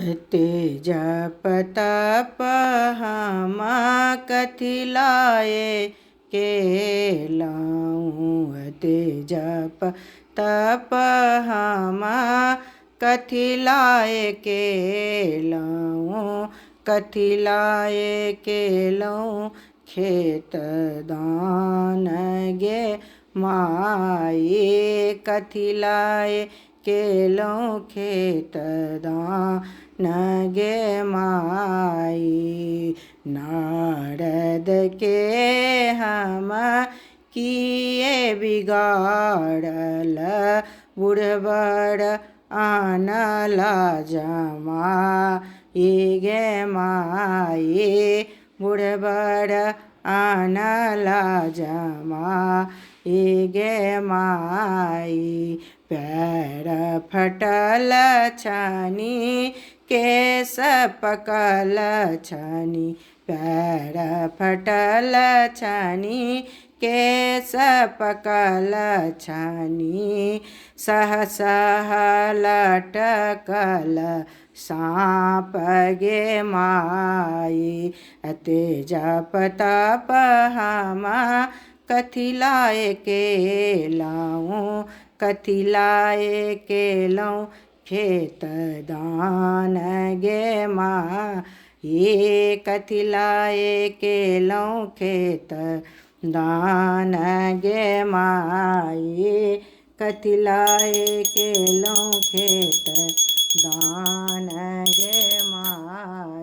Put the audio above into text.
ते जप तप हम कथि लाए केलाऊँ। ते जप तप हम कथि लाए केलाऊँ। कथि लाए केलाऊँ खेत दान गे माई। कथि लाए केलाऊँ खेत दान गे माई। नारद के हम किए बिगाड़ल बुढ़बड़ आनला जमाई गे माई। बुढ़बड़ आनला जमाई गे माई। पैर फटल छनी केस पकल छनी। पैर फटल छनी केस पकल छनी। सह सह लटकल साँप गे माई। ते जप तप हम कथि लाए केलाऊँ। कथि लाए केलाऊँ खेत दान गे माई। कथि लाए केलाऊँ खेत दान गे माई। कथि लाए केलाऊँ खेत दान गे माई।